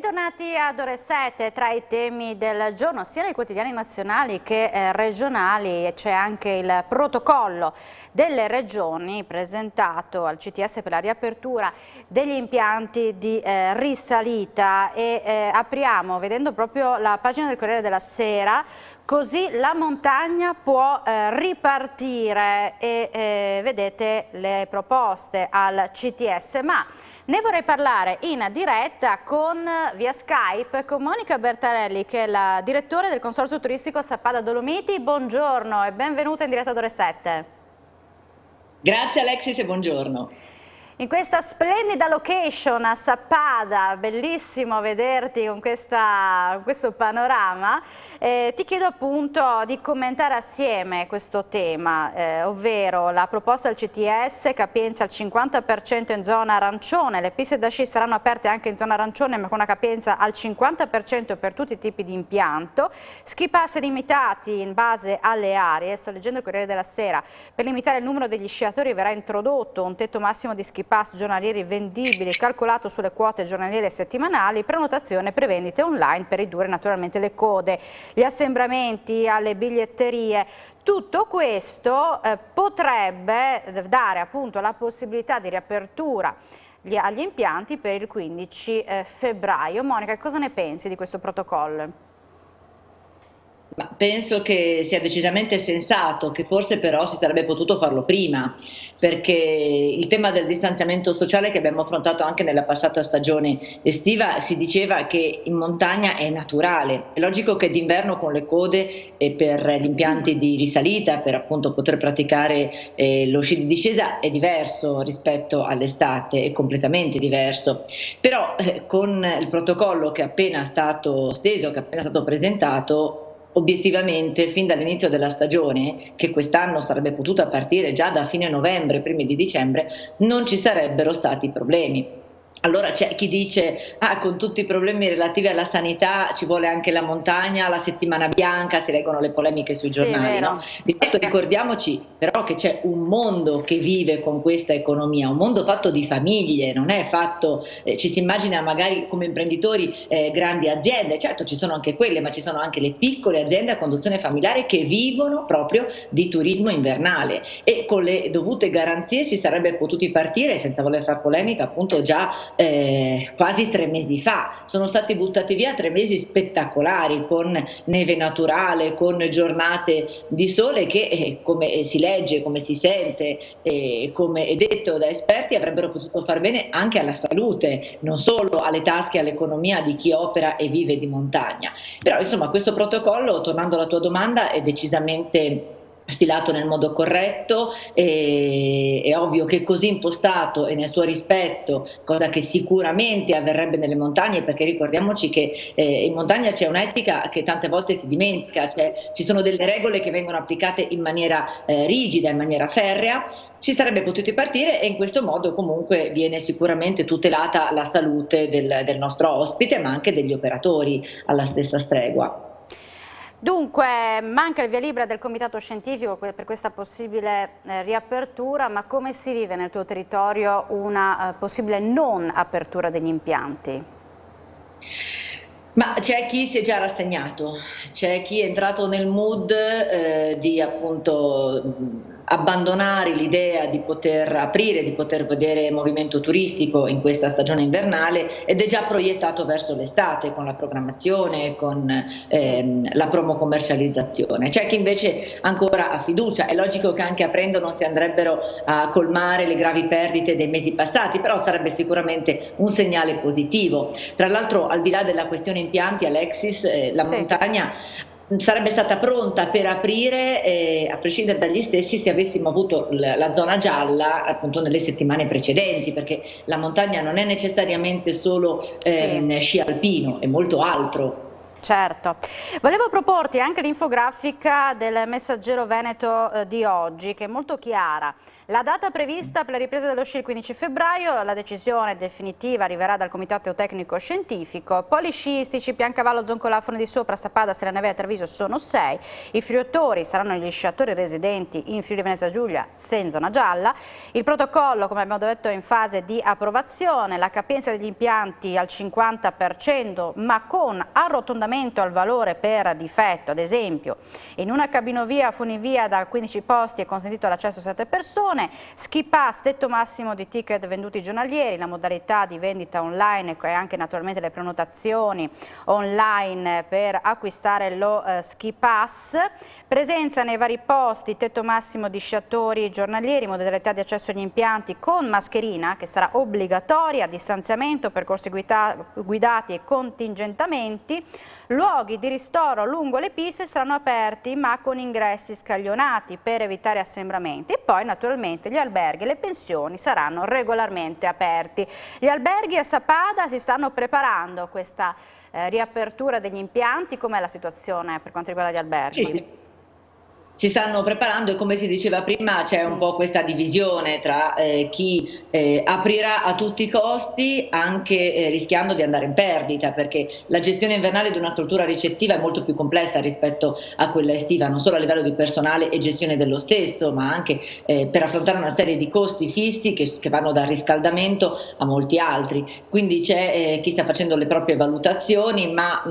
Bentornati ad Ore 7. Tra i temi del giorno, sia nei quotidiani nazionali che regionali, c'è anche il protocollo delle regioni presentato al CTS per la riapertura degli impianti di risalita e apriamo vedendo proprio la pagina del Corriere della Sera. Così la montagna può ripartire e vedete le proposte al CTS, ma ne vorrei parlare in diretta via Skype con Monica Bertarelli, che è la direttore del Consorzio Turistico Sappada Dolomiti. Buongiorno e benvenuta in diretta ad Ore 7. Grazie Alexis e buongiorno. In questa splendida location a Sappada, bellissimo vederti con questo panorama, ti chiedo appunto di commentare assieme questo tema, ovvero la proposta del CTS, capienza al 50% in zona arancione, le piste da sci saranno aperte anche in zona arancione ma con una capienza al 50% per tutti i tipi di impianto, ski pass limitati in base alle aree. Sto leggendo il Corriere della Sera: per limitare il numero degli sciatori verrà introdotto un tetto massimo di ski pass giornalieri vendibili calcolato sulle quote giornaliere e settimanali, prenotazione e prevendite online per ridurre naturalmente le code, gli assembramenti alle biglietterie. Tutto questo potrebbe dare appunto la possibilità di riapertura agli impianti per il 15 febbraio. Monica, cosa ne pensi di questo protocollo? Ma penso che sia decisamente sensato, che forse però si sarebbe potuto farlo prima, perché il tema del distanziamento sociale che abbiamo affrontato anche nella passata stagione estiva, si diceva che in montagna è naturale. È logico che d'inverno con le code e per gli impianti di risalita, per appunto poter praticare lo sci di discesa, è diverso rispetto all'estate, è completamente diverso. Però con il protocollo che è appena stato steso, che è appena stato presentato, obiettivamente fin dall'inizio della stagione, che quest'anno sarebbe potuta partire già da fine novembre, primi di dicembre, non ci sarebbero stati problemi. Allora c'è chi dice con tutti i problemi relativi alla sanità ci vuole anche la montagna, la settimana bianca, si leggono le polemiche sui giornali, no? Di fatto ricordiamoci però che c'è un mondo che vive con questa economia, un mondo fatto di famiglie, non è fatto, ci si immagina magari come imprenditori grandi aziende, certo ci sono anche quelle, ma ci sono anche le piccole aziende a conduzione familiare che vivono proprio di turismo invernale, e con le dovute garanzie si sarebbe potuti partire, senza voler far polemica, appunto già quasi 3 mesi fa. Sono stati buttati via 3 mesi spettacolari, con neve naturale, con giornate di sole che come si legge, come si sente, come è detto da esperti, avrebbero potuto far bene anche alla salute, non solo alle tasche e all'economia di chi opera e vive di montagna. Però insomma questo protocollo, tornando alla tua domanda, è decisamente stilato nel modo corretto, è ovvio che così impostato e nel suo rispetto, cosa che sicuramente avverrebbe nelle montagne, perché ricordiamoci che in montagna c'è un'etica che tante volte si dimentica, ci sono delle regole che vengono applicate in maniera rigida, in maniera ferrea. Si sarebbe potuti partire e in questo modo comunque viene sicuramente tutelata la salute del nostro ospite, ma anche degli operatori alla stessa stregua. Dunque manca il via libera del comitato scientifico per questa possibile riapertura, ma come si vive nel tuo territorio una possibile non apertura degli impianti? Ma c'è chi si è già rassegnato, c'è chi è entrato nel mood di appunto abbandonare l'idea di poter aprire, di poter vedere movimento turistico in questa stagione invernale, ed è già proiettato verso l'estate con la programmazione, con la promo commercializzazione. C'è chi invece ancora ha fiducia. È logico che anche aprendo non si andrebbero a colmare le gravi perdite dei mesi passati, però sarebbe sicuramente un segnale positivo. Tra l'altro, al di là della questione impianti, Alexis, la montagna sarebbe stata pronta per aprire a prescindere dagli stessi se avessimo avuto la zona gialla appunto nelle settimane precedenti, perché la montagna non è necessariamente solo sci alpino, è molto altro. Certo. Volevo proporti anche l'infografica del Messaggero Veneto di oggi, che è molto chiara. La data prevista per la ripresa dello sci il 15 febbraio, la decisione definitiva arriverà dal Comitato Tecnico Scientifico. Poli sciistici, Piancavallo, Zoncolafone di Sopra, Sappada, Serenavea e Treviso sono 6. I fruitori saranno gli sciatori residenti in Friuli Venezia Giulia, se in zona gialla. Il protocollo, come abbiamo detto, è in fase di approvazione. La capienza degli impianti al 50%, ma con arrotondamento al valore per difetto. Ad esempio, in una cabinovia funivia da 15 posti è consentito l'accesso a 7 persone. Ski Pass, tetto massimo di ticket venduti giornalieri, la modalità di vendita online e anche naturalmente le prenotazioni online per acquistare lo Ski Pass, presenza nei vari posti, tetto massimo di sciatori giornalieri, modalità di accesso agli impianti con mascherina che sarà obbligatoria, distanziamento, percorsi guidati e contingentamenti. Luoghi di ristoro lungo le piste saranno aperti ma con ingressi scaglionati per evitare assembramenti, e poi naturalmente gli alberghi e le pensioni saranno regolarmente aperti. Gli alberghi a Sappada si stanno preparando a questa riapertura degli impianti. Com'è la situazione per quanto riguarda gli alberghi? Sì. Si stanno preparando e, come si diceva prima, c'è un po' questa divisione tra chi aprirà a tutti i costi, anche rischiando di andare in perdita, perché la gestione invernale di una struttura ricettiva è molto più complessa rispetto a quella estiva, non solo a livello di personale e gestione dello stesso, ma anche per affrontare una serie di costi fissi che vanno dal riscaldamento a molti altri. Quindi c'è chi sta facendo le proprie valutazioni, ma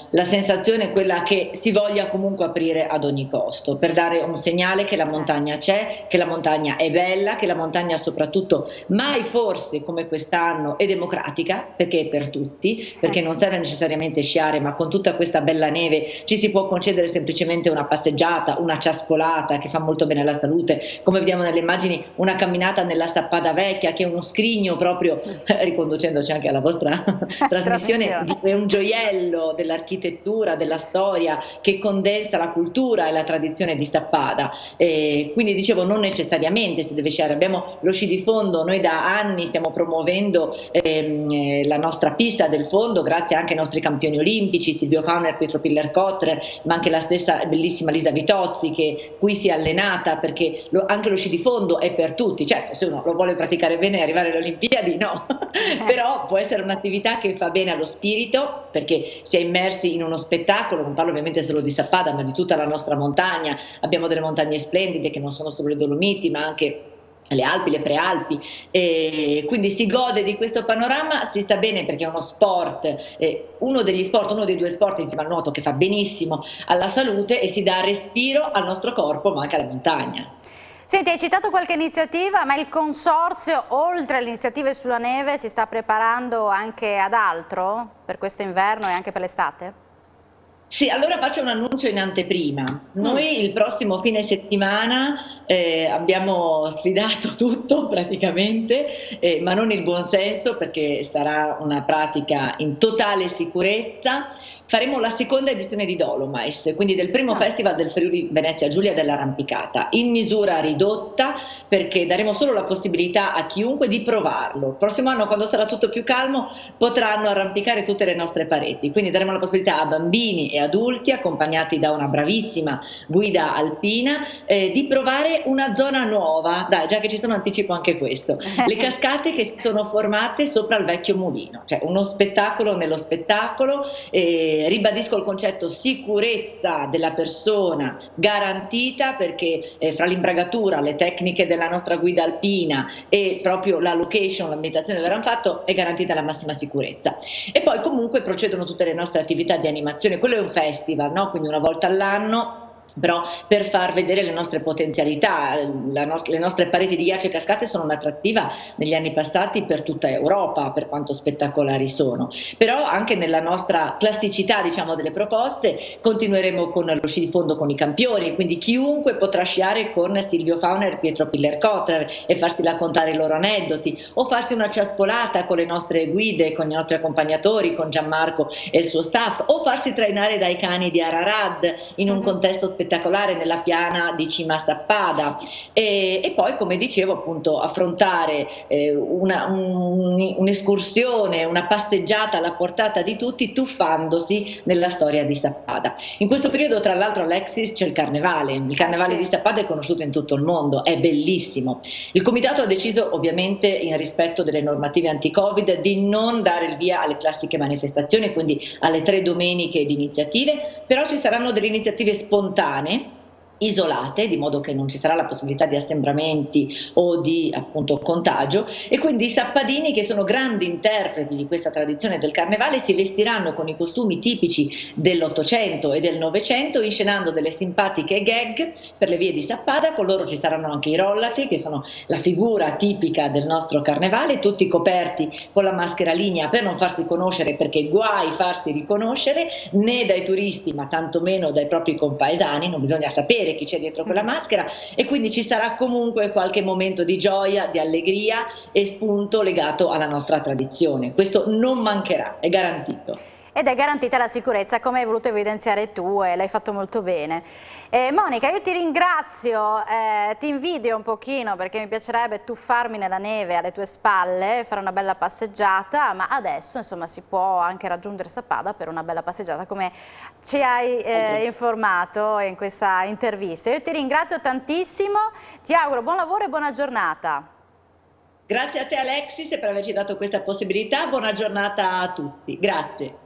la sensazione è quella che si voglia comunque aprire ad ogni costo, per dare un segnale che la montagna c'è, che la montagna è bella, che la montagna soprattutto mai forse come quest'anno è democratica, perché è per tutti, perché non serve necessariamente sciare, ma con tutta questa bella neve ci si può concedere semplicemente una passeggiata, una ciaspolata che fa molto bene alla salute, come vediamo nelle immagini una camminata nella Sappada Vecchia, che è uno scrigno proprio, riconducendoci anche alla vostra trasmissione, è un gioiello dell'architettura, della storia, che condensa la cultura e la tradizione di Sappada. Quindi dicevo, non necessariamente si deve sciare. Abbiamo lo sci di fondo, noi da anni stiamo promuovendo la nostra pista del fondo grazie anche ai nostri campioni olimpici, Silvio Fauner, Pietro Piller-Kotler, ma anche la stessa bellissima Lisa Vitozzi, che qui si è allenata, perché anche lo sci di fondo è per tutti. Certo, se uno lo vuole praticare bene e arrivare alle Olimpiadi, no, però può essere un'attività che fa bene allo spirito, perché si è immersi in uno spettacolo. Non parlo ovviamente solo di Sappada, ma di tutta la nostra montagna. Abbiamo delle montagne splendide che non sono solo le Dolomiti, ma anche le Alpi, le Prealpi, e quindi si gode di questo panorama, si sta bene perché è uno sport, uno dei due sport insieme al nuoto che fa benissimo alla salute e si dà respiro al nostro corpo, ma anche alla montagna. Senti, hai citato qualche iniziativa, ma il consorzio, oltre alle iniziative sulla neve, si sta preparando anche ad altro per questo inverno e anche per l'estate? Sì, allora faccio un annuncio in anteprima. Noi il prossimo fine settimana abbiamo sfidato tutto praticamente, ma non il buonsenso, perché sarà una pratica in totale sicurezza. Faremo la seconda edizione di Dolomites, quindi del primo festival del Friuli Venezia Giulia dell'arrampicata, in misura ridotta, perché daremo solo la possibilità a chiunque di provarlo. Il prossimo anno, quando sarà tutto più calmo, potranno arrampicare tutte le nostre pareti, quindi daremo la possibilità a bambini e adulti, accompagnati da una bravissima guida alpina, di provare una zona nuova. Dai, già che ci sono, anticipo anche questo: le cascate che si sono formate sopra il vecchio mulino, cioè uno spettacolo nello spettacolo. Ribadisco il concetto sicurezza della persona garantita, perché fra l'imbragatura, le tecniche della nostra guida alpina e proprio la location, l'ambientazione dove verranno fatto, è garantita la massima sicurezza. E poi comunque procedono tutte le nostre attività di animazione. Quello è un festival, no? Quindi una volta all'anno, però per far vedere le nostre potenzialità. Le nostre pareti di ghiaccio e cascate sono un'attrattiva negli anni passati per tutta Europa, per quanto spettacolari sono, però anche nella nostra classicità, diciamo, delle proposte continueremo con lo sci di fondo con i campioni, quindi chiunque potrà sciare con Silvio Fauner e Pietro Piller-Kotler e farsi raccontare i loro aneddoti, o farsi una ciaspolata con le nostre guide, con i nostri accompagnatori, con Gianmarco e il suo staff, o farsi trainare dai cani di Ararat in un contesto spettacolare nella piana di cima a Sappada e poi, come dicevo, appunto affrontare un'escursione, una passeggiata alla portata di tutti, tuffandosi nella storia di Sappada. In questo periodo, tra l'altro, Alexis, c'è il Carnevale Sì. di Sappada è conosciuto in tutto il mondo, è bellissimo. Il comitato ha deciso, ovviamente in rispetto delle normative anti-Covid, di non dare il via alle classiche manifestazioni, quindi alle 3 domeniche di iniziative, però ci saranno delle iniziative spontanee, isolate, di modo che non ci sarà la possibilità di assembramenti o di appunto contagio, e quindi i sappadini, che sono grandi interpreti di questa tradizione del carnevale, si vestiranno con i costumi tipici dell'Ottocento e del Novecento, inscenando delle simpatiche gag per le vie di Sappada. Con loro ci saranno anche i rollati, che sono la figura tipica del nostro carnevale, tutti coperti con la maschera lignea per non farsi conoscere, perché guai farsi riconoscere né dai turisti ma tantomeno dai propri compaesani, non bisogna sapere chi c'è dietro quella maschera, e quindi ci sarà comunque qualche momento di gioia, di allegria e spunto legato alla nostra tradizione. Questo non mancherà, è garantito. Ed è garantita la sicurezza, come hai voluto evidenziare tu, e l'hai fatto molto bene. Monica, io ti ringrazio, ti invidio un pochino perché mi piacerebbe tuffarmi nella neve alle tue spalle, fare una bella passeggiata, ma adesso insomma si può anche raggiungere Sappada per una bella passeggiata, come ci hai informato in questa intervista. Io ti ringrazio tantissimo, ti auguro buon lavoro e buona giornata. Grazie a te Alexis per averci dato questa possibilità, buona giornata a tutti, grazie.